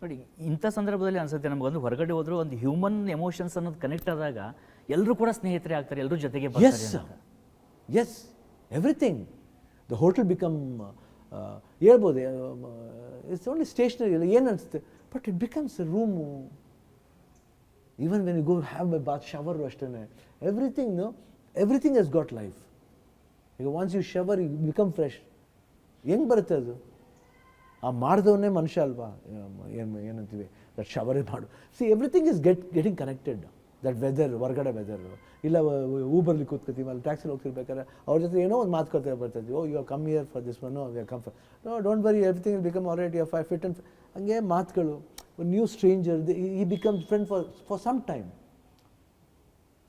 But ಇಂಥ ಸಂದರ್ಭದಲ್ಲಿ ಅನ್ಸುತ್ತೆ ನಮಗೊಂದು ಹೊರಗಡೆ ಹೋದರೂ ಒಂದು ಹ್ಯೂಮನ್ ಎಮೋಷನ್ಸ್ ಅನ್ನೋದು ಕನೆಕ್ಟ್ ಆದಾಗ ಎಲ್ಲರೂ ಕೂಡ ಸ್ನೇಹಿತರೆ ಆಗ್ತಾರೆ, ಎಲ್ಲರೂ ಜೊತೆಗೆ ಬರ್ತಾರೆ ಅಂತ. Yes everything the hotel become ಹೇಳ್ಬೋದು ಇಟ್ಸ್ ಓನ್ಲಿ ಸ್ಟೇಷನರಿ ಇಲ್ಲ ಏನು ಅನಿಸುತ್ತೆ, but it becomes a room. Even when you go have a bath shower ಅಷ್ಟೇ, ಎವ್ರಿಥಿಂಗ್ ಹಸ್ ಗಾಟ್ ಲೈಫ್. ಈಗ once you shower you become fresh. ಹೆಂಗೆ ಬರುತ್ತೆ ಅದು? ಆ ಮಾಡಿದವನ್ನೇ ಮನುಷ್ಯ ಅಲ್ವಾ, ಏನಂತೀವಿ ದಟ್ ಶವರೇ ಮಾಡು. See everything is getting connected. That weather, ಹೊರಗಡೆ ವೆದರು ಇಲ್ಲ ಊಬರ್ಲಿ ಕೂತ್ಕೊತೀವಿ, ಅಲ್ಲಿ ಟ್ಯಾಕ್ಸಿಲಿ ಹೋಗ್ತಿರ್ಬೇಕಾದ್ರೆ ಅವ್ರ ಜೊತೆ ಏನೋ ಒಂದು ಮಾತುಕತೆ ಬರ್ತದೆ. Oh you are come here for this one, no we are come for, no don't worry, everything will become all right, you are fit and ಹಂಗೆ ಮಾತುಗಳು. ನ್ಯೂ ಸ್ಟ್ರೇಂಜರ್ ಈ becomes friend for some time.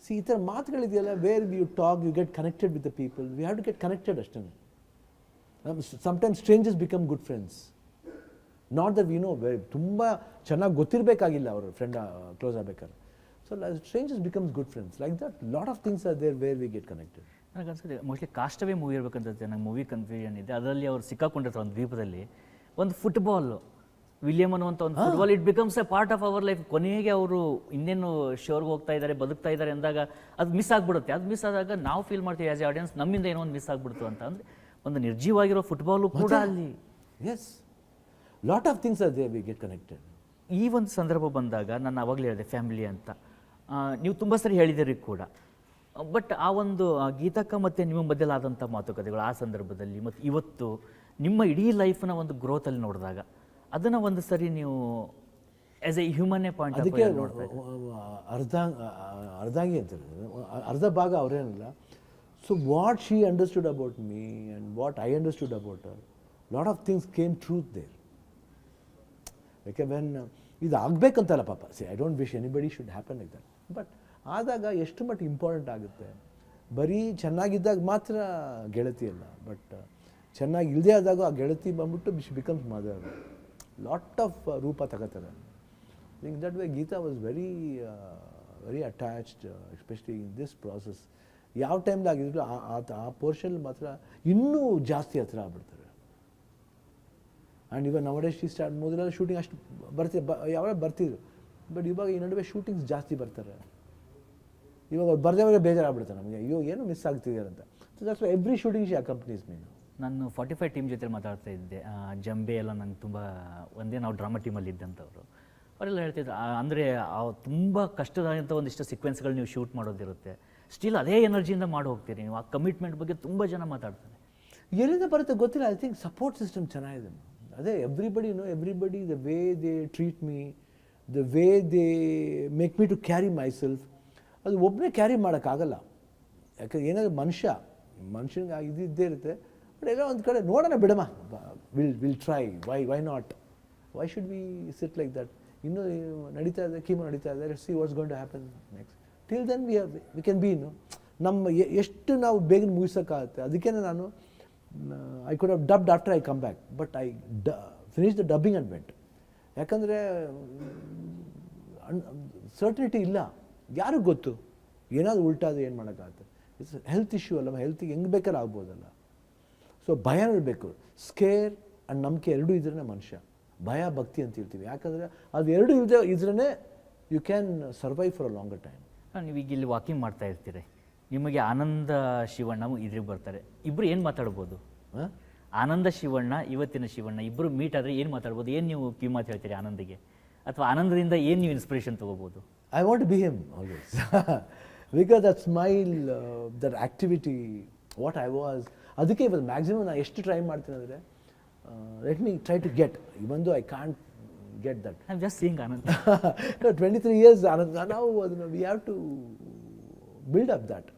See ಈ ಥರ ಮಾತುಗಳಿದೆಯಲ್ಲ, where you talk, you get connected with the people. We have to get connected ಅಷ್ಟೇ. Sometimes strangers become good friends. Not that we know, ತುಂಬ ಚೆನ್ನಾಗಿ ಗೊತ್ತಿರಬೇಕಾಗಿಲ್ಲ ಅವರು friend close ಆಗಬೇಕಾದ್ರೆ. So strangers becomes good friends. Like that lot of things are there where we get connected. ನನಗೆ ಅನ್ಸುತ್ತೆ mostly ಕಾಸ್ಟವೇ movie ಇರಬೇಕಂತ ನಂಗೆ movie confusion ಇದೆ. ಅದರಲ್ಲಿ ಅವ್ರು ಸಿಕ್ಕಾಕೊಂಡಿರ್ತಾರೆ ಒಂದು ದ್ವೀಪದಲ್ಲಿ, ಒಂದು ಫುಟ್ಬಾಲ್ ವಿಲಿಯಮ್ ಅನ್ನುವಂಥ ಒಂದು football, it becomes A part of our life. ಕೊನೆಗೆ ಅವರು ಇನ್ನೇನು ಶೋರ್ಗೆ ಹೋಗ್ತಾ ಇದ್ದಾರೆ, ಬದುಕ್ತಾ ಇದ್ದಾರೆ ಅಂದಾಗ ಅದು ಮಿಸ್ ಆಗಿಬಿಡುತ್ತೆ. ಅದು ಮಿಸ್ ಆದಾಗ ನಾವು ಫೀಲ್ ಮಾಡ್ತೀವಿ ಆ್ಯಸ್ ಎ ಆಡಿಯನ್ಸ್, ನಮ್ಮಿಂದ ಏನೋ ಒಂದು ಮಿಸ್ ಆಗಿಬಿಡ್ತು ಅಂತ. ಅಂದರೆ ಒಂದು ನಿರ್ಜೀವಾಗಿರೋ ಫುಟ್ಬಾಲು ಕೂಡ ಅಲ್ಲಿ. Yes, lot of things are there we get connected. ಈ ಒಂದು ಸಂದರ್ಭ ಬಂದಾಗ ನಾನು ಅವಾಗಲೇ ಹೇಳಿದೆ ಫ್ಯಾಮಿಲಿ ಅಂತ, ನೀವು ತುಂಬ ಸರಿ ಹೇಳಿದಿರಿ ಕೂಡ. ಬಟ್ ಆ ಒಂದು ಗೀತಕ್ಕ ಮತ್ತು ನಿಮ್ಮ ಮಧ್ಯಲಾದಂಥ ಮಾತುಕತೆಗಳು ಆ ಸಂದರ್ಭದಲ್ಲಿ ಮತ್ತು ಇವತ್ತು ನಿಮ್ಮ ಇಡೀ ಲೈಫ್ನ ಒಂದು ಗ್ರೋತಲ್ಲಿ ನೋಡಿದಾಗ ಅದನ್ನು ಒಂದು ಸರಿ ನೀವು ಆ್ಯಸ್ ಎ ಹ್ಯೂಮನ್ನೇ ಪಾಯಿಂಟ್ ಅದಕ್ಕೆ ಅರ್ಧಾಂಗಿ ಅಂತ ಅರ್ಧ ಭಾಗ ಅವರೇನಿಲ್ಲ. So what she understood about me and what I understood about her, lot of things came truth there. ಯಾಕೆ ವೆನ್ ಇದು ಆಗಬೇಕಂತಲ್ಲ ಪಾಪ, see I don't wish anybody should happen like that. But ಆದಾಗ ಎಷ್ಟು ಮಟ್ಟಿಗೆ ಇಂಪಾರ್ಟೆಂಟ್ ಆಗುತ್ತೆ. ಬರೀ ಚೆನ್ನಾಗಿದ್ದಾಗ ಮಾತ್ರ ಗೆಳತಿ ಅಲ್ಲ, ಬಟ್ ಚೆನ್ನಾಗಿ ಇಲ್ಲದೆ ಆದಾಗ ಆ ಗೆಳತಿ ಬಂದ್ಬಿಟ್ಟು she becomes mother. Lot of ರೂಪ ತಗೋತಾರೆ. Think that way Geeta was very very attached, especially in this process. ಯಾವ ಟೈಮ್ದಾಗಿದ್ರು ಆ ಪೋರ್ಷನ್ ಮಾತ್ರ ಇನ್ನೂ ಜಾಸ್ತಿ ಹತ್ರ ಆಗ್ಬಿಡ್ತಾರೆ. ಆ್ಯಂಡ್ ಇವಾಗ ನವಡೇ ಶಿ ಸ್ಟಾರ್ಟ್, ಮೊದಲೆಲ್ಲ ಶೂಟಿಂಗ್ ಅಷ್ಟು ಯಾವಾಗ ಬರ್ತಿದ್ರು, ಬಟ್ ಇವಾಗ ಈ ನಡುವೆ ಶೂಟಿಂಗ್ಸ್ ಜಾಸ್ತಿ ಬರ್ತಾರೆ. ಇವಾಗ ಅವ್ರು ಬರ್ದೇವಾಗ ಬೇಜಾರಾಗ್ಬಿಡ್ತಾರೆ ನಮಗೆ, ಅಯ್ಯೋ ಏನು ಮಿಸ್ ಆಗ್ತಿದ್ದಾರೆ ಅಂತ. So that's why every shooting she accompanies me. ನಾನು 45 ಟೀಮ್ ಜೊತೆ ಮಾತಾಡ್ತಾ ಇದ್ದೆ. ಜಂಬೆ ಎಲ್ಲ ನಂಗೆ ತುಂಬ ಒಂದೇ ನಾವು ಡ್ರಾಮಾ ಟೀಮಲ್ಲಿ ಇದ್ದಂಥವ್ರು ಅವರೆಲ್ಲ ಹೇಳ್ತಿದ್ರು, ಅಂದರೆ ತುಂಬ ಕಷ್ಟದಾದಂಥ ಒಂದಿಷ್ಟು ಸೀಕ್ವೆನ್ಸ್ಗಳು ನೀವು ಶೂಟ್ ಮಾಡೋದಿರುತ್ತೆ, ಸ್ಟಿಲ್ ಅದೇ ಎನರ್ಜಿಯಿಂದ ಮಾಡಿ ಹೋಗ್ತೀರಿ ನೀವು. ಆ ಕಮಿಟ್ಮೆಂಟ್ ಬಗ್ಗೆ ತುಂಬ ಜನ ಮಾತಾಡ್ತಾರೆ. ಎಲ್ಲಿಂದ ಬರುತ್ತೆ ಗೊತ್ತಿಲ್ಲ. ಐ ಥಿಂಕ್ ಸಪೋರ್ಟ್ ಸಿಸ್ಟಮ್ ಚೆನ್ನಾಗಿದೆ. ಅದೇ everybody the way they treat me, the way they make me to carry myself. ಅದು ಒಬ್ಬನೇ ಕ್ಯಾರಿ ಮಾಡೋಕ್ಕಾಗಲ್ಲ. ಯಾಕಂದ್ರೆ ಏನಾದರೂ ಮನುಷ್ಯನಿಗೆ ಇದ್ದೇ ಇರುತ್ತೆ. ಬಟ್ ಎಲ್ಲ ಒಂದು ಕಡೆ ನೋಡೋಣ ಬಿಡಮ್ಮ, will try, why not, why should we sit like that. ಇನ್ನೂ ನಡೀತಾ ಇದೆ, ಕೀಮೋ ನಡೀತಾ ಇದೆ, let's see what's going to happen next. Till then we can be ನಮ್ಮ ಎಷ್ಟು ನಾವು ಬೇಗ ಮುಗಿಸೋಕ್ಕಾಗುತ್ತೆ. ಅದಕ್ಕೆ ನಾನು I could have dubbed after I come back, but I finish the dubbing and went. ಯಾಕಂದರೆ ಸರ್ಟನಿಟಿ ಇಲ್ಲ, ಯಾರಿಗೂ ಗೊತ್ತು ಏನಾದರೂ ಉಲ್ಟಾದ್ರೆ ಏನು ಮಾಡೋಕ್ಕಾಗುತ್ತೆ. ಇಟ್ಸ್ ಹೆಲ್ತ್ ಇಶ್ಯೂ ಅಲ್ಲ, ಹೆಲ್ತಿಗೆ ಹೆಂಗೆ ಬೇಕಾದ್ರೆ ಆಗ್ಬೋದಲ್ಲ. ಸೊ ಭಯ ಇರಬೇಕು, ಸ್ಕೇರ್ ಆ್ಯಂಡ್ ನಂಬಿಕೆ ಎರಡೂ ಇದ್ರೇ ಮನುಷ್ಯ. ಭಯ ಭಕ್ತಿ ಅಂತ ಹೇಳ್ತೀವಿ. ಯಾಕಂದರೆ ಅದು ಎರಡೂ ಇದ್ರೇ you can survive for a longer time. ನೀವೀಗ ಇಲ್ಲಿ ವಾಕಿಂಗ್ ಮಾಡ್ತಾ ಇರ್ತೀರಿ, ನಿಮಗೆ ಆನಂದ ಶಿವಣ್ಣ ಇದ್ರಿಗೆ ಬರ್ತಾರೆ, ಇಬ್ಬರು ಏನು ಮಾತಾಡ್ಬೋದು? ಆನಂದ ಶಿವಣ್ಣ, ಇವತ್ತಿನ ಶಿವಣ್ಣ ಇಬ್ಬರು ಮೀಟ್ ಆದರೆ ಏನು ಮಾತಾಡ್ಬೋದು? ಏನು ನೀವು ಕಿವಿ ಮಾತು ಹೇಳ್ತೀರಿ ಆನಂದಿಗೆ? ಅಥವಾ ಆನಂದದಿಂದ ಏನು ನೀವು ಇನ್ಸ್ಪಿರೇಷನ್ ತೊಗೋಬೋದು? I want to be him always. Because that smile, that activity, what I was. ಅದಕ್ಕೆ ಇವತ್ತು ಮ್ಯಾಕ್ಸಿಮಮ್ ನಾನು ಎಷ್ಟು ಟ್ರೈ ಮಾಡ್ತೀನಿ ಅಂದರೆ, let me try to get, even though I can't get that. I am just seeing Anand. 23 years Anand, ನಾವು ಅದನ್ನು we have to build up that.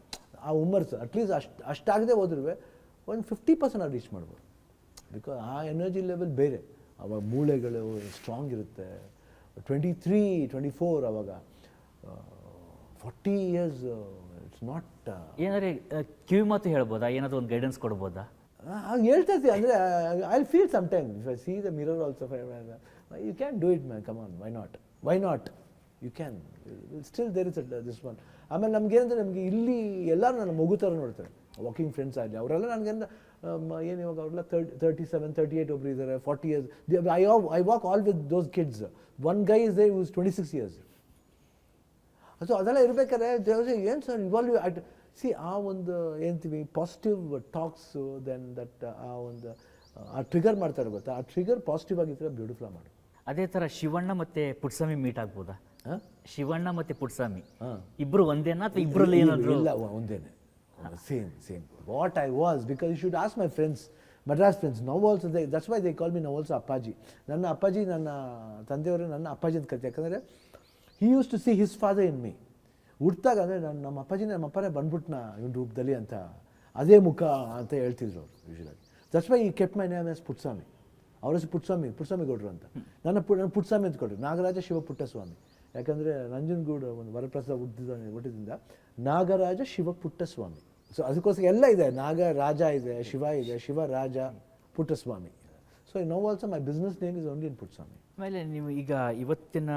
ಆ ಹುಮ್ಮರ್ಸ್ ಅಟ್ಲೀಸ್ಟ್ ಅಷ್ಟಾಗದೆ ಹೋದ್ರೂ ಒಂದು 50% ನಾವು ರೀಚ್ ಮಾಡ್ಬೋದು. ಬಿಕಾಸ್ ಆ ಎನರ್ಜಿ ಲೆವೆಲ್ ಬೇರೆ. ಅವಾಗ ಮೂಳೆಗಳು ಸ್ಟ್ರಾಂಗ್ ಇರುತ್ತೆ. 23, 24 ಅವಾಗ 40 years ಇಟ್ಸ್ ನಾಟ್. ಏನಾದ್ರೆ ಕಿವಿ ಮಾತು ಹೇಳ್ಬೋದಾ? ಏನಾದರೂ ಒಂದು ಗೈಡೆನ್ಸ್ ಕೊಡ್ಬೋದಾ? ಹೇಳ್ತಾ ಇರ್ತೀವಿ. ಅಂದರೆ I feel some time if I see the mirror also, you can do it man, come on, why not you can still there is this one. ಆಮೇಲೆ ನಮಗೇನಂದರೆ, ನಮಗೆ ಇಲ್ಲಿ ಎಲ್ಲರೂ ನನ್ನ ಮಗು ಥರ ನೋಡ್ತಾರೆ. ವಾಕಿಂಗ್ ಫ್ರೆಂಡ್ಸ್ ಆಗಲಿ ಅವರೆಲ್ಲ ನನಗೆ ಏನು ಇವಾಗ ಅವ್ರೆಲ್ಲ 37, 38 ಒಬ್ರು ಇದ್ದಾರೆ, 40 years. I walk all with those kids. One guy is there who is 26 years. So ಅದೆಲ್ಲ ಇರ್ಬೇಕಾದ್ರೆ ಏನು ಸರ್ ಇವಾಲ್ವ್ ಸಿ ಆ ಒಂದು ಏನಂತೀವಿ ಪಾಸಿಟಿವ್ ಟಾಕ್ಸು ದೆನ್ ದಟ್ ಆ ಒಂದು ಆ ಟ್ರಿಗರ್ ಮಾಡ್ತಾರೆ ಗೊತ್ತಾ, ಆ ಟ್ರಿಗರ್ ಪಾಸಿಟಿವ್ ಆಗಿದ್ರೆ ಬ್ಯೂಟಿಫುಲ್ ಮಾಡಿ. ಅದೇ ಥರ ಶಿವಣ್ಣ ಮತ್ತು ಪುಟ್ಸ್ವಾಮಿ ಮೀಟ್ ಆಗ್ಬೋದಾ? ಶಿವಣ್ಣ ಮತ್ತು ಪುಟ್ಸ್ವಾಮಿ ಹಾಂ, ಇಬ್ಬರು ಒಂದೇನಾ ಅಥವಾ ಇಬ್ಬರಲ್ಲಿ ಏನಾದರೂ? ಇಲ್ಲ, ಒಂದೇನೆ, same what I was. Because you should ask my friends, Madras friends. Now also that's why they call me now also Appaji. ನನ್ನ ಅಪ್ಪಾಜಿ, ನನ್ನ ತಂದೆಯವರು ನನ್ನ ಅಪ್ಪಾಜಿ ಅಂತ ಕರಿತಾರೆ. ಯಾಕಂದರೆ he used to see his father in me. ಹುಟ್ಟಾಗ ಅಂದರೆ ನಮ್ಮ ಅಪ್ಪಾಜಿನ ನಮ್ಮ ಅಪ್ಪನೇ ಬಂದ್ಬಿಟ್ನ ಇವನ ರೂಪದಲ್ಲಿ ಅಂತ, ಅದೇ ಮುಖ ಅಂತ ಹೇಳ್ತಿದ್ರು ಅವರು ಯೂಶುವಲಾಗಿ. ದಟ್ಸ್ ವೈ ಈ ಕೆಪ್ ಮೈ ನೇಮ್ ಎಸ್ ಪುಟ್ಸ್ವಾಮಿ. ಅವ್ರ ಹೆಸರು ಪುಟ್ಸ್ವಾಮಿ ಗೌಡ್ರು ಅಂತ. ನನ್ನ ಪುಟ್ಸ್ವಾಮಿ ಅಂತ ಕೊಟ್ಟರು, ನಾಗರಾಜ ಶಿವ ಪುಟ್ಟಸ್ವಾಮಿ. ಯಾಕಂದರೆ ನಂಜನಗೂಡು ಒಂದು ವರಪ್ರಸಾದ ಹುಟ್ಟಿದಿಂದ ನಾಗರಾಜ ಶಿವ ಪುಟ್ಟಸ್ವಾಮಿ. ಸೊ ಅದಕ್ಕೋಸ್ಕರ ಎಲ್ಲ ಇದೆ, ನಾಗರಾಜ ಇದೆ, Shivaraja Puttaswamy. So now also my business name is only in Puttaswamy. ಆಮೇಲೆ ನೀವು ಈಗ ಇವತ್ತಿನ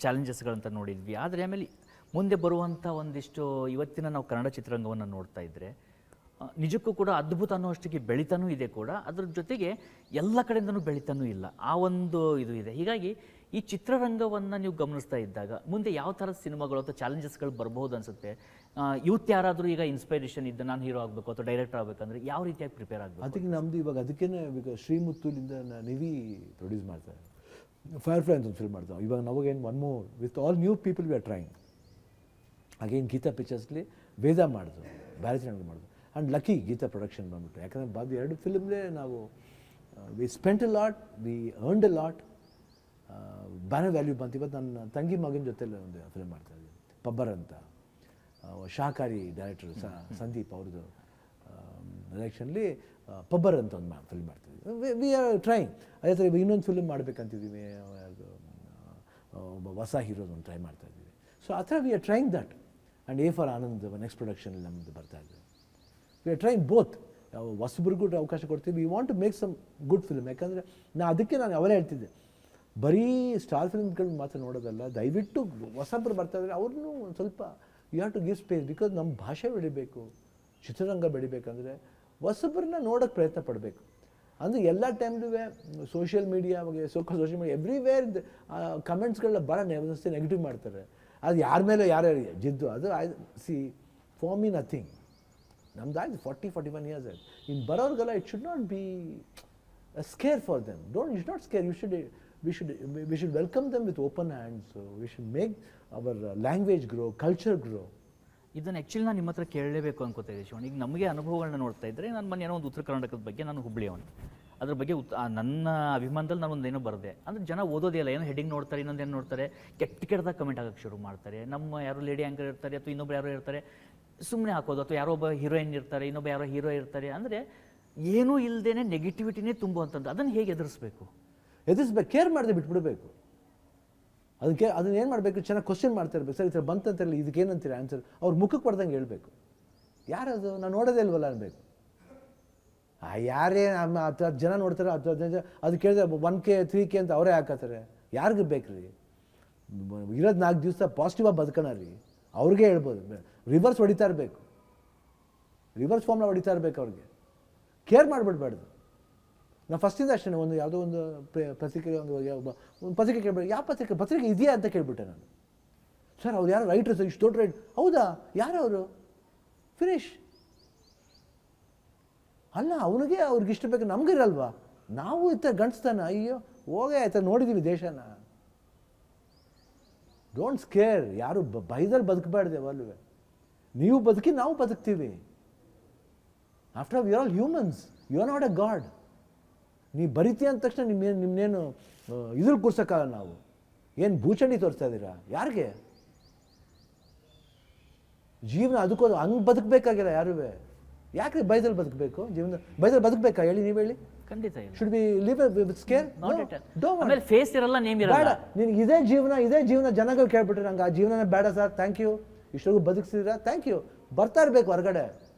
ಚಾಲೆಂಜಸ್ಗಳಂತ ನೋಡಿದ್ವಿ, ಆದರೆ ಆಮೇಲೆ ಮುಂದೆ ಬರುವಂಥ ಒಂದಿಷ್ಟು ಇವತ್ತಿನ ನಾವು ಕನ್ನಡ ಚಿತ್ರರಂಗವನ್ನು ನೋಡ್ತಾ ಇದ್ದರೆ ನಿಜಕ್ಕೂ ಕೂಡ ಅದ್ಭುತ ಅನ್ನೋಷ್ಟಕ್ಕೆ ಬೆಳಿತಾನೂ ಇದೆ ಕೂಡ, ಅದ್ರ ಜೊತೆಗೆ ಎಲ್ಲ ಕಡೆಯಿಂದನೂ ಬೆಳಿತಾನೂ ಇಲ್ಲ, ಆ ಒಂದು ಇದು ಇದೆ. ಹೀಗಾಗಿ ಈ ಚಿತ್ರರಂಗವನ್ನು ನೀವು ಗಮನಿಸ್ತಾ ಇದ್ದಾಗ ಮುಂದೆ ಯಾವ ಥರದ ಸಿನಿಮಾಗಳು ಅಥವಾ ಚಾಲೆಂಜಸ್ಗಳು ಬರ್ಬೋದು ಅನಿಸುತ್ತೆ? ಯೂತ್ ಯಾರಾದರೂ ಈಗ ಇನ್ಸ್ಪೈರೇಷನ್ ಇದ್ದ ನಾನು ಹೀರೋ ಆಗಬೇಕು ಅಥವಾ ಡೈರೆಕ್ಟರ್ ಆಗಬೇಕಂದ್ರೆ ಯಾವ ರೀತಿಯಾಗಿ ಪ್ರಿಪೇರ್ ಆಗಬೇಕು? ಅದಕ್ಕೆ ನಮ್ಮದು ಇವಾಗ ಅದಕ್ಕೇ ಶ್ರೀಮುತ್ತುಲಿಂದ ನಿವಿ ಪ್ರೊಡ್ಯೂಸ್ ಮಾಡ್ತಾರೆ, ಫೈರ್ ಫ್ಲೈ ಅಂತ ಒಂದು ಫಿಲ್ಮ್ ಮಾಡ್ತಾವೆ. ಇವಾಗ ನಮಗೇನು one more with all new people we are trying. Again Geetha ಪಿಕ್ಚರ್ಸ್ಲಿ ವೇದ ಮಾಡಿದ್ರು, ಬ್ಯಾರೇಜ್ ಮಾಡಿದ್ರು, ಆ್ಯಂಡ್ ಲಕ್ಕಿ ಗೀತಾ ಪ್ರೊಡಕ್ಷನ್ ಬಂದ್ಬಿಟ್ಟು. ಯಾಕಂದರೆ ಬಾಬು 2 ಫಿಲ್ಮ್ಲೇ ನಾವು we spent a lot, we earned a lot, banner value ಬಂತು. ಇವತ್ತು ನನ್ನ ತಂಗಿ ಮಗನ ಜೊತೆಲಿ ಒಂದು ಫಿಲ್ಮ್ ಮಾಡ್ತಾಯಿದ್ದೆ, ಪಬ್ಬರ್ ಅಂತ. ಶಾಕಾರಿ ಡೈರೆಕ್ಟರ್ ಸಂದೀಪ್ ಅವ್ರದ್ದು ಡೈರೆಕ್ಷನ್ಲಿ ಪಬ್ಬರ್ ಅಂತ ಒಂದು ಫಿಲ್ಮ್ ಮಾಡ್ತಾಯಿದ್ವಿ. V are trying. ಅದೇ ಥರ ಇನ್ನೊಂದು ಫಿಲ್ಮ್ ಮಾಡಬೇಕಂತಿದ್ದೀವಿ, ಒಬ್ಬ ಹೊಸ ಹೀರೋದು ಒಂದು ಟ್ರೈ ಮಾಡ್ತಾಯಿದ್ದೀವಿ. ಸೊ ಆ ಥರ we are trying that. And A for Anand next ಪ್ರೊಡಕ್ಷನಲ್ಲಿ ನಮ್ಮದು ಬರ್ತಾಯಿದೆ. We are trying both. ಹೊಸಬ್ರಿಗೂ ಅವಕಾಶ ಕೊಡ್ತೀವಿ. We want to make some good film. ಯಾಕಂದರೆ ನಾನು ಅವರೇ ಹೇಳ್ತಿದ್ದೆ, ಬರೀ ಸ್ಟಾರ್ ಫಿಲ್ಮ್ಗಳು ಮಾತ್ರ ನೋಡೋದಲ್ಲ, ದಯವಿಟ್ಟು ಹೊಸಬ್ರು ಬರ್ತಾಯಿದ್ರೆ ಅವ್ರನ್ನೂ ಒಂದು ಸ್ವಲ್ಪ you have to give space. Because ನಮ್ಮ ಭಾಷೆ ಬೆಳಿಬೇಕು, ಚಿತ್ರರಂಗ ಬೆಳಿಬೇಕಂದ್ರೆ ಹೊಸಬ್ರನ್ನ ನೋಡೋಕ್ಕೆ ಪ್ರಯತ್ನ ಪಡಬೇಕು. ಅಂದರೆ ಎಲ್ಲ ಟೈಮ್ಲೂ ಸೋಷಿಯಲ್ ಮೀಡಿಯಾ ಎವ್ರಿವೇರ್ ಕಮೆಂಟ್ಸ್ಗಳನ್ನ ಭಾಳ ನೆಗೆಟಿವ್ ಮಾಡ್ತಾರೆ. ಅದು ಯಾರ ಮೇಲೆ ಯಾರ್ಯಾರು ಜಿದ್ದು ಅದು ಸಿ ಫಾರ್ ಮಿ ನಥಿಂಗ್. ನಮ್ದು ಆಯ್ತು 40-41 years ಆಯ್ತು. ಇನ್ನು ಬರೋರಿಗೆಲ್ಲ it should not be scare for them. You should not scare. we should welcome them with open hands. So we should make our language grow, culture grow. ಇದನ್ನು actually ನಾನು ನಿಮ್ಮ ಹತ್ರ ಕೇಳಲೇಬೇಕು ಅನ್ಕೋತಾ ಇದ್ದೆ ಶಿವಣ್ಣ. ಈಗ ನಮಗೆ ಅನುಭವಗಳನ್ನ ನೋಡ್ತಾ ಇದ್ದರೆ, ನಾನು ಮೊನ್ನೆ ಏನೋ ಒಂದು ಉತ್ತರ ಕರ್ನಾಟಕದ ಬಗ್ಗೆ, ನಾನು ಹುಬ್ಳಿಯವನು, ಅದ್ರ ಬಗ್ಗೆ ನನ್ನ ಅಭಿಮಾನದಲ್ಲಿ ನಾನು ಒಂದೇನೋ ಬರೆದೆ. ಅಂದರೆ ಜನ ಓದೋದೇ ಇಲ್ಲ, ಏನೋ ಹೆಡಿಂಗ್ ನೋಡ್ತಾರೆ, ಇನ್ನೊಂದೇನು ನೋಡ್ತಾರೆ, ಕೆಟ್ಟದಾಗ ಕಮೆಂಟ್ ಆಗೋಕ್ಕೆ ಶುರು ಮಾಡ್ತಾರೆ. ನಮ್ಮ ಯಾರೋ ಲೇಡಿ ಆ್ಯಂಕರ್ ಇರ್ತಾರೆ ಅಥವಾ ಇನ್ನೊಬ್ರು ಯಾರೋ ಇರ್ತಾರೆ, ಸುಮ್ಮನೆ ಹಾಕೋದು, ಅಥವಾ ಯಾರೋ ಒಬ್ಬ ಹೀರೋಯಿನ್ ಇರ್ತಾರೆ, ಇನ್ನೊಬ್ಬ ಯಾರೋ ಹೀರೋ ಇರ್ತಾರೆ. ಅಂದರೆ ಏನೂ ಇಲ್ಲದೇ ನೆಗೆಟಿವಿಟಿನೇ ತುಂಬುವಂಥದ್ದು. ಅದನ್ನು ಹೇಗೆ ಎದುರಿಸ್ಬೇಕು? ಕೇರ್ ಮಾಡದೆ ಬಿಟ್ಬಿಡಬೇಕು. ಅದನ್ನ ಏನು ಮಾಡಬೇಕು, ಚೆನ್ನಾಗಿ ಕ್ವಶನ್ ಮಾಡ್ತಾ ಇರಬೇಕು. ಸರ್ ಈ ಥರ ಬಂತಂತಾರಲ್ಲ, ಇದಕ್ಕೇನಂತೀರ ಆನ್ಸರ್? ಅವ್ರ ಮುಖಕ್ಕೆ ಬರ್ದಂಗೆ ಹೇಳ್ಬೇಕು. ಯಾರದು ನಾನು ನೋಡೋದೇ ಇಲ್ವಲ್ಲ ಅನ್ಬೇಕು. ಯಾರೇ 10 ಜನ ನೋಡ್ತಾರೆ, 10 ಅದು ಕೇಳಿದ್ರೆ 1K 3K ಅಂತ ಅವರೇ ಹಾಕತ್ತಾರೆ. ಯಾರಿಗೆ ಬೇಕ್ರಿ? ಇರೋದು 4 ದಿವಸ ಪಾಸಿಟಿವಾಗಿ ಬದುಕೋಣ ರೀ. ಅವ್ರಿಗೆ ಹೇಳ್ಬೋದು. ರಿವರ್ಸ್ ಹೊಡಿತಾ ಇರಬೇಕು, ರಿವರ್ಸ್ ಫಾರ್ಮ್ನ ಹೊಡಿತಾ ಇರಬೇಕು. ಅವ್ರಿಗೆ ಕೇರ್ ಮಾಡಿಬಿಡ್ಬಾರ್ದು. ನಾನು ಫಸ್ಟಿಂದ ಅಷ್ಟೇ, ಒಂದು ಯಾವುದೋ ಒಂದು ಪತ್ರಿಕೆ ಒಂದು ಪತ್ರಿಕೆ ಕೇಳ್ಬೇಡಿ, ಯಾವ ಪತ್ರಿಕೆ ಇದೆಯಾ ಅಂತ ಕೇಳ್ಬಿಟ್ಟೆ ನಾನು. ಸರ್ ಅವ್ರು ಯಾರು ರೈಟ್ರು ಸರ್, ಇಷ್ಟು ದೊಡ್ಡ ರೈಟ್? ಹೌದಾ, ಯಾರು ಅವರು? ಫಿನಿಶ್. ಅಲ್ಲ, ಅವ್ರಿಗೆ ಇಷ್ಟ ಬೇಕು, ನಮಗಿರಲ್ವಾ? ನಾವು ಈ ಥರ ಗಂಟ್ಸ್ತಾನ, ಅಯ್ಯೋ ಹೋಗೇ ಈ ಥರ ನೋಡಿದ್ದೀವಿ ದೇಶನ. Don't scare. ಯಾರು ಬೈದಲ್ಲಿ ಬದುಕಬಾರ್ದು ಅಲ್ವೇ. ನೀವು ಬದುಕಿ, ನಾವು ಬದುಕ್ತೀವಿ. After all we are all humans, you are not a god. ನೀವು ಬರಿತೀಯ ಅಂದ ತಕ್ಷಣ ನಿಮ್ಮನ್ನೇನು ಇದ್ರಲ್ಲಿ ಕೂರ್ಸೋಕ್ಕಾಗಲ್ಲ. ನಾವು ಏನು ಭೂಚಂಡಿ ತೋರಿಸ್ತಾ ಇದ್ದೀರಾ? ಯಾರಿಗೆ? ಜೀವನ ಅದಕ್ಕೂ ಹಂಗೆ ಬದುಕಬೇಕಾಗಿಲ್ಲ ಯಾರೂ. ಯಾಕೆ ಬೈದಲ್ಲಿ ಬದುಕಬೇಕು? ಜೀವನ ಬೈದಲ್ಲಿ ಬದುಕಬೇಕಾ ಹೇಳಿ? ನೀವು ಹೇಳಿ. ಖಂಡಿತ ಇಲ್ಲ. Should be live with scare? ಆಮೇಲೆ ಫೇಸ್ ಇರಲ್ಲ, ನೇಮ್ ಇರಲ್ಲ. ಬೇಡ, ನಿನಗೆ ಇದೇ ಜೀವನ ಜನಗಳು ಕೇಳ್ಬಿಟ್ರೆ ನಂಗೆ ಆ ಜೀವನನೇ ಬೇಡ ಸರ್, ಥ್ಯಾಂಕ್ ಯು, ಇಷ್ಟೊಂದು ಬದುಕಿಸಿದ್ರ, ಥ್ಯಾಂಕ್ ಯು, ಬರ್ತಾ ಇರಬೇಕು ಹೊರಗಡೆ.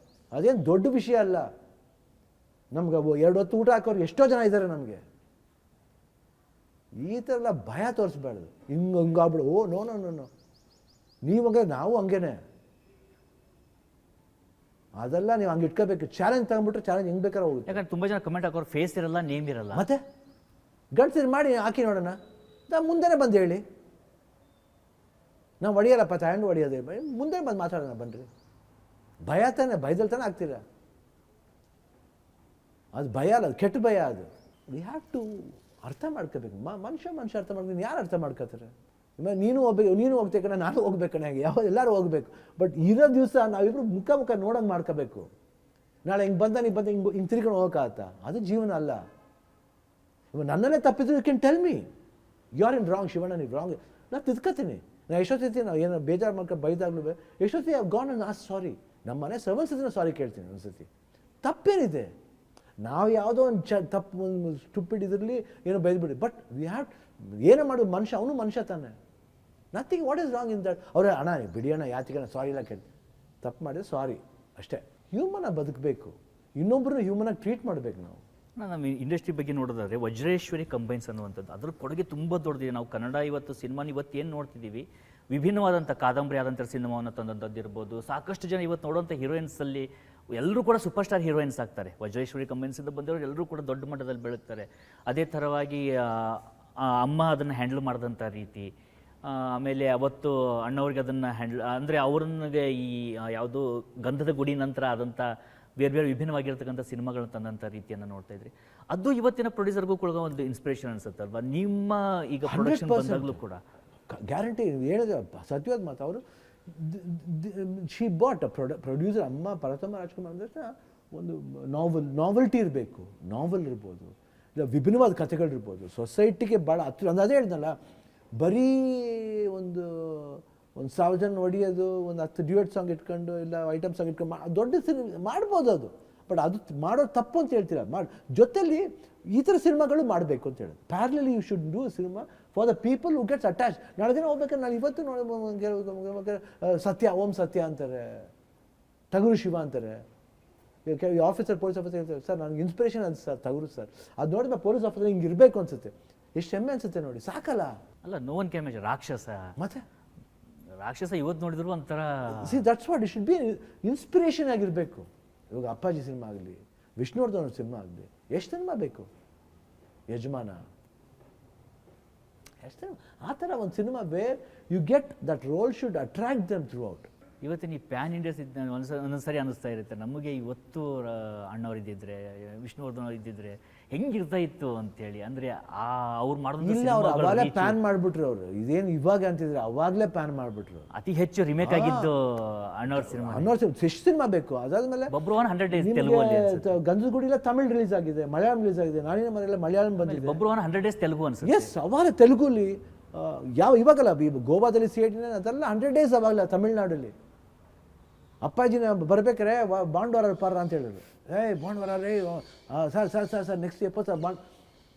ಅದೇನು ದೊಡ್ಡ ವಿಷಯ ಅಲ್ಲ. ನಮ್ಗೆ 2 ಹೊತ್ತು ಊಟ ಹಾಕೋರು ಎಷ್ಟೋ ಜನ ಇದ್ದಾರೆ. ನಮಗೆ ಈ ಥರ ಎಲ್ಲ ಭಯ ತೋರಿಸ್ಬಾರ್ದು. ಹಿಂಗಾಗ್ಬಿಡು, oh no no no no, ನೀವು ಹಂಗೆ ನಾವು ಹಂಗೇನೆ. ಅದೆಲ್ಲ ನೀವು ಹಂಗೆ ಇಟ್ಕೋಬೇಕು. ಚಾಲೆಂಜ್ ತಗೊಂಡ್ಬಿಟ್ರೆ ಚಾಲೆಂಜ್ ಹೆಂಗೆ ಬೇಕಾದ್ರೆ ಹೋಗುತ್ತೆ. ಯಾಕಂದ್ರೆ ತುಂಬ ಜನ ಕಮೆಂಟ್ ಹಾಕೋರು ಫೇಸ್ ಇರಲ್ಲ, ನೇಮ್ ಇರಲ್ಲ. ಮತ್ತೆ ಗಡ್ಸಿರಿ ಮಾಡಿ ಹಾಕಿ ನೋಡೋಣ. ಮುಂದೆನೇ ಬಂದು ಹೇಳಿ, ನಾವು ಹೊಡಿಯಲ್ಲಪ್ಪ ತಗೊಂಡು ಹೊಡಿಯೋದೇ, ಮುಂದೆ ಬಂದು ಮಾತಾಡೋಣ ಬನ್ನಿರಿ. ಭಯ ತಾನೆ, ಭಯದಲ್ಲಿ ತಾನೆ ಆಗ್ತೀರ. ಅದು ಭಯ ಅಲ್ಲ, ಅದು ಕೆಟ್ಟ ಭಯ. ಅದು ವಿ ಹ್ಯಾವ್ ಟು ಅರ್ಥ ಮಾಡ್ಕೋಬೇಕು. ಮನುಷ್ಯ ಅರ್ಥ ಮಾಡ್ಕೊಂಡು ಯಾರು ಅರ್ಥ ಮಾಡ್ಕೋತಾರೆ? ನೀನು ಹೋಗ್ಬೇಕು, ನೀನು ಹೋಗ್ತೇಕಣ್ಣ, ನಾನು ಹೋಗ್ಬೇಕಣ್ಣ, ಎಲ್ಲರೂ ಹೋಗ್ಬೇಕು. ಬಟ್ ಇರೋ ದಿವಸ ನಾವಿಬ್ರು ಮುಖ ನೋಡೋಂಗೆ ಮಾಡ್ಕೋಬೇಕು. ನಾಳೆ ಹಿಂಗೆ ಬಂದ ನೀವು ಬಂದ ಹಿಂಗೆ ತಿರ್ಕೊಂಡು ಹೋಗೋಕ್ಕಾಗತ್ತಾ? ಅದು ಜೀವನ ಅಲ್ಲ. ಇವಾಗ ನನ್ನಲ್ಲೇ ತಪ್ಪಿದ್ರು you can tell me you are in wrong. Shivanna ನೀವು ರಾಂಗ್, ನಾನು ತಿದ್ಕೋತೀನಿ. ನಾನು ಎಷ್ಟೊತ್ತಿ ನಾವು ಏನೋ ಬೇಜಾರು ಮಾಡ್ಕೊಂಡು ಬೈದಾಗ್ಲೂ ಎಷ್ಟೊತ್ತಿ ಗಾನ್ ಅಂಡ್ ಆಸ್ಕ್ ಸಾರಿ. ನಮ್ಮ ಮನೆ ಸರ್ವನ್ಸ್ ಹತ್ರ ಸಾರಿ ಕೇಳ್ತೀನಿ ಒಂದ್ಸತಿ. ತಪ್ಪೇನಿದೆ? ನಾವು ಯಾವುದೋ ಒಂದು ತಪ್ಪು ಒಂದು ಸ್ಟುಪಿಡ್ ಇದರಲ್ಲಿ ಏನೋ ಬೈದ್ಬಿಡಿ. ಬಟ್ ವಿ ಹ್ಯಾವ್ ಏನೋ ಮಾಡೋದು, ಮನುಷ್ಯ ಅವನು ಮನುಷ್ಯ ತಾನೆ. Nothing what is wrong in that. ಅವರೇ ಅಣ್ಣ ಬಿಡಿ ಅಣ್ಣ ಯಾತಿಗೆ ಸಾರಿ ಇಲ್ಲ ಕೇಳ್ತೀನಿ. ತಪ್ಪು ಮಾಡಿದ್ರೆ ಸಾರಿ ಅಷ್ಟೇ. ಹ್ಯೂಮನಾಗಿ ಬದುಕಬೇಕು, ಇನ್ನೊಬ್ಬರನ್ನ ಹ್ಯೂಮನಾಗಿ ಟ್ರೀಟ್ ಮಾಡಬೇಕು ನಾವು. ನಮ್ಮ ಇಂಡಸ್ಟ್ರಿ ಬಗ್ಗೆ ನೋಡೋದಾದ್ರೆ ವಜ್ರೇಶ್ವರಿ ಕಂಬೈನ್ಸ್ ಅನ್ನುವಂಥದ್ದು ಅದರ ಕೊಡುಗೆ ತುಂಬ ದೊಡ್ಡದಿದೆ. ನಾವು ಕನ್ನಡ ಇವತ್ತು ಸಿನಿಮಾನ ಇವತ್ತು ಏನು ನೋಡ್ತಿದ್ದೀವಿ, ವಿಭಿನ್ನವಾದಂಥ ಕಾದಂಬರಿ ಆದಂಥ ಸಿನಿಮಾವನ್ನು ತಂದಂಥದ್ದು ಇರ್ಬೋದು. ಸಾಕಷ್ಟು ಜನ ಇವತ್ತು ನೋಡುವಂಥ ಹೀರೋಯಿನ್ಸಲ್ಲಿ ಎಲ್ಲರೂ ಕೂಡ ಸೂಪರ್ ಸ್ಟಾರ್ ಹೀರೋಯಿನ್ಸ್ ಆಗ್ತಾರೆ. ವಜ್ರೇಶ್ವರಿ ಕಂಬೈನ್ಸಿಂದ ಬಂದವರು ಎಲ್ಲರೂ ಕೂಡ ದೊಡ್ಡ ಮಟ್ಟದಲ್ಲಿ ಬೆಳಗ್ತಾರೆ. ಅದೇ ಥರವಾಗಿ ಅಮ್ಮ ಅದನ್ನು ಹ್ಯಾಂಡಲ್ ಮಾಡಿದಂಥ ರೀತಿ, ಆಮೇಲೆ ಅವತ್ತು ಅಣ್ಣವ್ರಿಗೆ ಅದನ್ನು ಹ್ಯಾಂಡಲ್ ಅಂದರೆ ಅವ್ರನ್ನಿಗೆ ಈ ಯಾವುದು ಗಂಧದ ಗುಡಿ ನಂತರ ಆದಂಥ ಬೇರೆ ಬೇರೆ ವಿಭಿನ್ನವಾಗಿರ್ತಕ್ಕಂಥ ಸಿನಿಮಾಗಳನ್ನ ತಂದಂಥ ರೀತಿಯನ್ನು ನೋಡ್ತಾ ಇದ್ರಿ. ಅದು ಇವತ್ತಿನ ಪ್ರೊಡ್ಯೂಸರ್ಗೂ ಕೂಡ ಒಂದು ಇನ್ಸ್ಪಿರೇಷನ್ ಅನ್ಸುತ್ತೆ ಅಲ್ವಾ? ನಿಮ್ಮ ಈಗ ಪ್ರೊಡಕ್ಷನ್ ಬಂದಾಗಲೂ ಕೂಡ ಗ್ಯಾರಂಟಿ ಹೇಳಿದ್ರೆ ಸತ್ಯವಾದ ಮಾತು. ಅವರು ಶಿ ಬಾಟ್ ಪ್ರೊಡ್ಯೂಸರ್ ಅಮ್ಮ ಪರತಮ್ಮ ರಾಜ್ಕುಮಾರ್ ಅಂದ್ರೆ ಒಂದು ನಾವೆಲ್ಟಿ ಇರಬೇಕು. ನಾವೆಲ್ ಇರ್ಬೋದು, ಇಲ್ಲ ವಿಭಿನ್ನವಾದ ಕಥೆಗಳಿರ್ಬೋದು, ಸೊಸೈಟಿಗೆ ಭಾಳ ಹತ್ತಿರ. ಅದೇ ಹೇಳ್ದಲ್ಲ, ಬರೀ ಒಂದು 1000 ಜನ ಹೊಡಿಯೋದು, ಒಂದು 10 ಡ್ಯೂಯೆಟ್ ಸಾಂಗ್ ಇಟ್ಕೊಂಡು ಇಲ್ಲ ಐಟಮ್ ಸಾಂಗ್ ಇಟ್ಕೊಂಡು ದೊಡ್ಡ ಸಿನಿಮಾ ಮಾಡ್ಬೋದು ಅದು. ಬಟ್ ಅದು ಮಾಡೋದು ತಪ್ಪು ಅಂತ ಹೇಳ್ತೀರ. ಜೊತೆಲಿ ಈ ಥರ ಸಿನಿಮಾಗಳು ಮಾಡಬೇಕು ಅಂತ ಹೇಳೋದು. Parallelly you should do cinema for the people who gets attach. ನಾಳೆ ದಿನ ಹೋಗ್ಬೇಕಾದ್ರೆ ನಾನು ಇವತ್ತು ನೋಡಿ ಸತ್ಯ, ಓಂ ಸತ್ಯ ಅಂತಾರೆ, ಟಗರು ಶಿವ ಅಂತಾರೆ. ಆಫೀಸರ್, ಪೊಲೀಸ್ ಆಫೀಸರ್ ಹೇಳ್ತಾರೆ, ಸರ್ ನನಗೆ ಇನ್ಸ್ಪಿರೇಷನ್ ಅನ್ಸುತ್ತೆ ಸರ್ ಟಗರು ಸರ್. ಅದು ನೋಡಿದ್ರೆ ಪೊಲೀಸ್ ಆಫೀಸರ್ ಹಿಂಗೆ ಇರಬೇಕು ಅನ್ಸುತ್ತೆ. ಎಷ್ಟು ಹೆಮ್ಮೆ ಅನ್ಸುತ್ತೆ ನೋಡಿ, ಸಾಕಲ್ಲ? ಅಲ್ಲ, ನೋ ಒನ್ ಕ್ಯಾನ್ ಇಮ್ಯಾಜಿನ್ ರಾಕ್ಷಸ. ಮತ್ತೆ ರಾಕ್ಷಸ ಇವತ್ತು ನೋಡಿದ್ರು ಒಂಥರ that's what it should be. Inspiration ಆಗಿರಬೇಕು. ಇವಾಗ ಅಪ್ಪಾಜಿ ಸಿನಿಮಾ ಆಗಲಿ, ವಿಷ್ಣುವರ್ಧನ್ ಸಿನಿಮಾ ಆಗಲಿ, ಎಷ್ಟು ಸಿನಿಮಾ ಬೇಕು? ಯಜಮಾನ, ಎಷ್ಟು ಆ ಥರ ಒಂದು cinema where you get that role should attract them throughout. ಇವತ್ತಿನ ಈ ಪ್ಯಾನ್ ಇಂಡಿಯಾಸ್ ಒಂದೊಂದ್ಸರಿ ಅನ್ನಿಸ್ತಾ ಇರುತ್ತೆ ನಮಗೆ, ಇವತ್ತು ಅಣ್ಣವ್ರು ಇದ್ದಿದ್ರೆ, ವಿಷ್ಣುವರ್ಧನ್ ಅವ್ರು ಇದ್ದಿದ್ರೆ ಹೆಂಗಿರ್ತಾ ಇತ್ತು ಅಂತೇಳಿ. ಅಂದರೆ ಅವ್ರು ಮಾಡೋದು ಇಲ್ಲ, ಅವ್ರು ಅವಾಗಲೇ ಪ್ಯಾನ್ ಮಾಡಿಬಿಟ್ರು. ಅವರು ಇದೇನು ಇವಾಗ ಅಂತಿದ್ರೆ ಅವಾಗಲೇ ಪ್ಯಾನ್ ಮಾಡಿಬಿಟ್ರು. ಅತಿ ಹೆಚ್ಚು ರಿಮೇಕ್ ಆಗಿದ್ದು ಅಣ್ಣವ್ರ ಸಿನಿಮಾ. ಎಷ್ಟು ಸಿನಿಮಾ ಬೇಕು? ಅದಾದ್ಮೇಲೆ ಬಬ್ರುವಾಹನ್ 100 days ತೆಲುಗಲ್ಲಿ, ಗಂಧದ ಗುಡಿಲ್ಲ ತಮಿಳ್ ರಿಲೀಸ್ ಆಗಿದೆ, ಮಲಯಾಳಂ ರಿಲೀಸ್ ಆಗಿದೆ, ನಾನಿನ ಮನೆಯಲ್ಲ ಮಲಯಾಳಂ ಬಂದಿದೆ. ಬಬ್ರುವಾಹನ್ 100 days ತೆಲುಗು ಅನ್ಸುತ್ತೆ. ಎಸ್, ಅವಾಗ ತೆಲುಗುಲಿ ಇವಾಗಲ್ಲ, ಗೋವಾದಲ್ಲಿ ಸಿಐಟಿನ ಅದೆಲ್ಲ 100 days ಅವಾಗಲ್ಲ. ತಮಿಳ್ನಾಡಲ್ಲಿ ಅಪ್ಪಾಜಿನ ಬರ್ಬೇಕಾರೆ ಬಾಂಡ್ವಾರ ಪಾರ ಅಂತ ಹೇಳಿದ್ರು. ಬಾಂಡ್ವಾರ ರೇ ಸರ್ ನೆಕ್ಸ್ಟ್ ಎಪ್ಪತ್ತು ಬಾಂಡ್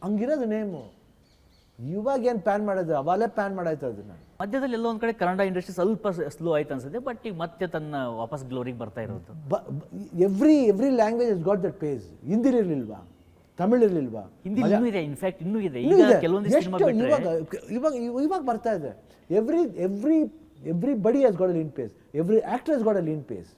ಹಂಗಿರೋದು ನೇಮು. ಇವಾಗ ಏನು ಪ್ಯಾನ್ ಮಾಡೋದು? ಅವಾಗಲೇ ಪ್ಯಾನ್ ಮಾಡಾಯ್ತು ಅದನ್ನ. ಮಧ್ಯದಲ್ಲಿ ಎಲ್ಲೋ ಒಂದು ಕಡೆ ಕನ್ನಡ ಇಂಡಸ್ಟ್ರಿ ಸ್ವಲ್ಪ ಸ್ಲೋ ಆಯ್ತು ಅನ್ಸುತ್ತೆ. ಬಟ್ ಈಗ ಮತ್ತೆ ತನ್ನ ವಾಪಸ್ ಗ್ಲೋರಿಗೆ ಬರ್ತಾ ಇರೋದು. Every language is got that pace. Hindi ಇರಲಿಲ್ವಾ? ತಮಿಳ್ ಇರಲಿಲ್ವಾ? ಹಿಂದಿ ಇನ್ನೂ ಇದೆ, ಇನ್ಫ್ಯಾಕ್ಟ್ ಇನ್ನೂ ಇದೆ. ಈಗ ಕೆಲವೊಂದು ಸಿನಿಮಾ ಇವಾಗ ಬರ್ತಾ ಇದೆ. Everybody has got a lean pace. Every actor has got a lean pace.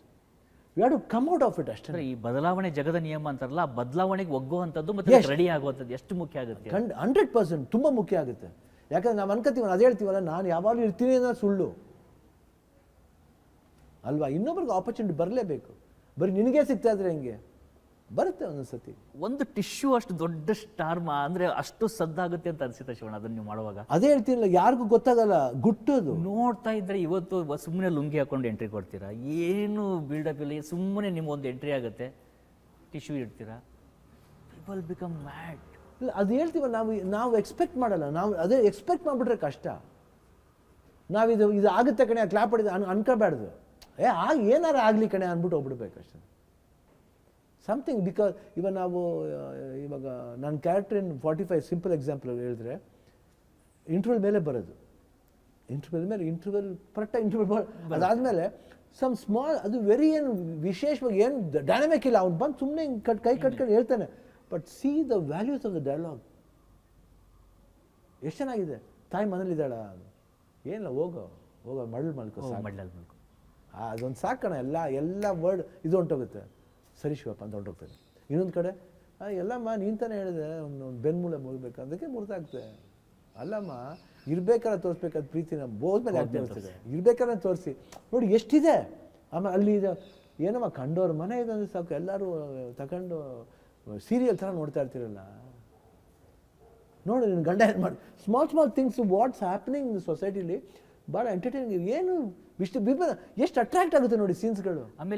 We have to come out of it ಅಷ್ಟೇ. ಈ ಬದಲಾವಣೆ ಜಗದ ನಿಯಮ ಅಂತಾರಲ್ಲ, ಆ ಬದಲಾವಣೆಗೆ ಒಗ್ಗುವಂಥದ್ದು ಮತ್ತೆ ರೆಡಿ ಆಗುವಂಥದ್ದು ಎಷ್ಟು ಮುಖ್ಯ ಆಗುತ್ತೆ? 100% ತುಂಬ ಮುಖ್ಯ ಆಗುತ್ತೆ. ಯಾಕಂದ್ರೆ ನಾವು ಅನ್ಕೋತೀವಲ್ಲ, ಅದೇ ಹೇಳ್ತೀವಲ್ಲ, ನಾನು ಯಾವಾಗಲೂ ಇರ್ತೀನಿ ಅನ್ನೋ ಸುಳ್ಳು ಅಲ್ವಾ? ಇನ್ನೊಬ್ರಿಗೆ ಆಪರ್ಚುನಿಟಿ ಬರಲೇಬೇಕು. ಬರೀ ನಿನಗೆ ಸಿಗ್ತಾ ಇದ್ರೆ ಹೆಂಗೆ? ಬರುತ್ತೆ ಒಂದೊಂದ್ಸತಿ. ಒಂದು ಟಿಶ್ಯೂ ಅಷ್ಟು ದೊಡ್ಡ ಸ್ಟಾರ್ ಅಂದರೆ ಅಷ್ಟು ಸದ್ದಾಗುತ್ತೆ ಅಂತ ಅನ್ಸುತ್ತೆ ಶಿವಣ್ಣ ಅದನ್ನು ನೀವು ಮಾಡುವಾಗ. ಅದೇ ಹೇಳ್ತೀನಿಲ್ಲ, ಯಾರಿಗೂ ಗೊತ್ತಾಗಲ್ಲ, ಗುಟ್ಟೋದು. ನೋಡ್ತಾ ಇದ್ರೆ ಇವತ್ತು ಸುಮ್ಮನೆ ಲುಂಗಿ ಹಾಕೊಂಡು ಎಂಟ್ರಿ ಕೊಡ್ತೀರಾ, ಏನು ಬಿಲ್ಡಪ್ ಇಲ್ಲ, ಸುಮ್ಮನೆ ನಿಮ್ಗೊಂದು ಎಂಟ್ರಿ ಆಗುತ್ತೆ, ಟಿಶ್ಯೂ ಇಡ್ತೀರಾ, ಪೀಪಲ್ ಬಿಕಮ್ ಮ್ಯಾಡ್. ಇಲ್ಲ, ಅದು ಹೇಳ್ತೀವ ನಾವು ಎಕ್ಸ್ಪೆಕ್ಟ್ ಮಾಡಲ್ಲ. ನಾವು ಅದೇ ಎಕ್ಸ್ಪೆಕ್ಟ್ ಮಾಡಿಬಿಟ್ರೆ ಕಷ್ಟ. ಇದು ಆಗುತ್ತೆ ಕಣೆ, ಕ್ಲಾಪ್ ಹೊಡಿದ ಅನ್ಕೋಬಾರ್ದು. ಏನಾರು ಆಗಲಿ ಕಣೆ ಅಂದ್ಬಿಟ್ಟು ಹೋಗ್ಬಿಡ್ಬೇಕು ಅಷ್ಟೇ. ಸಮಥಿಂಗ್ ಬಿಕಾಸ್ ಇವಾಗ ನನ್ನ ಕ್ಯಾರೆಕ್ಟರ್ ಇನ್ 45 ಸಿಂಪಲ್ ಎಕ್ಸಾಂಪಲ್ ಹೇಳಿದ್ರೆ, ಇಂಟರ್ವಲ್ ಮೇಲೆ ಬರೋದು, ಇಂಟರ್ವಲ್ ಕರೆಕ್ಟಾಗಿ ಇಂಟರ್ವಲ್ ಅದಾದಮೇಲೆ ಸಮ್ ಸ್ಮಾಲ್, ಅದು ವೆರಿ ಏನು ವಿಶೇಷವಾಗಿ ಏನು ಡೈನಾಮಿಕ್ ಇಲ್ಲ. ಅವ್ನು ಬಂದು ಸುಮ್ಮನೆ ಕೈ ಕಟ್ಕೊಂಡು ಹೇಳ್ತಾನೆ. But C the values of the dialogue. ಎಷ್ಟು ಚೆನ್ನಾಗಿದೆ. ತಾಯಿ ಮನೇಲಿದ್ದಾಳ, ಏನಿಲ್ಲ, ಹೋಗೋ ಮಳ್ಳು ಮಲ್ಕೋ, ಅದೊಂದು ಸಾಕಣ, ಎಲ್ಲ ವರ್ಡ್ ಇದು ಹೊಂಟೋಗುತ್ತೆ. ಸರಿ ಶಿವಪ್ಪ ಅಂತ ಹೊಂಟೋಗ್ತಾನೆ. ಇನ್ನೊಂದು ಕಡೆ ಎಲ್ಲಮ್ಮ ನೀನು ತಾನೇ ಹೇಳಿದೆ ಒಂದು ಬೆನ್ಮೂಳೆ ಮುರಿಬೇಕು, ಅದಕ್ಕೆ ಮುರಿದಾಗ್ತೆ. ಅಲ್ಲಮ್ಮ ಇರ್ಬೇಕಾದ್ರೆ ತೋರಿಸ್ಬೇಕಾದ ಪ್ರೀತಿನ ಬೋದ್ಮೇಲೆ ಯಾಕೆ ತೋರಿಸಿದೆ, ಇರ್ಬೇಕಾದ್ರೆ ತೋರಿಸಿ ನೋಡಿ ಎಷ್ಟಿದೆ. ಆಮೇಲೆ ಅಲ್ಲಿ ಏನಮ್ಮ ಕಂಡೋರು ಮನೆ ಇದೆ ಅಂದರೆ ಸಾಕು ಎಲ್ಲರೂ ತಗೊಂಡು ಸೀರಿಯಲ್ ಥರ ನೋಡ್ತಾ ಇರ್ತೀರಲ್ಲ. ನೋಡಿ ನಿನ್ನ ಗಂಡ ಏನು ಮಾಡಿ ಸ್ಮಾಲ್ ಥಿಂಗ್ಸ್ ವಾಟ್ಸ್ ಹ್ಯಾಪನಿಂಗ್ ಸೊಸೈಟಿಲಿ ಭಾಳ ಎಂಟರ್ಟೈನಿಂಗ್. ಏನು ಎಷ್ಟು ಅಟ್ರಾಕ್ಟ್ ಆಗುತ್ತೆ ನೋಡಿ ಸೀನ್ಸ್ಗಳು. ಆಮೇಲೆ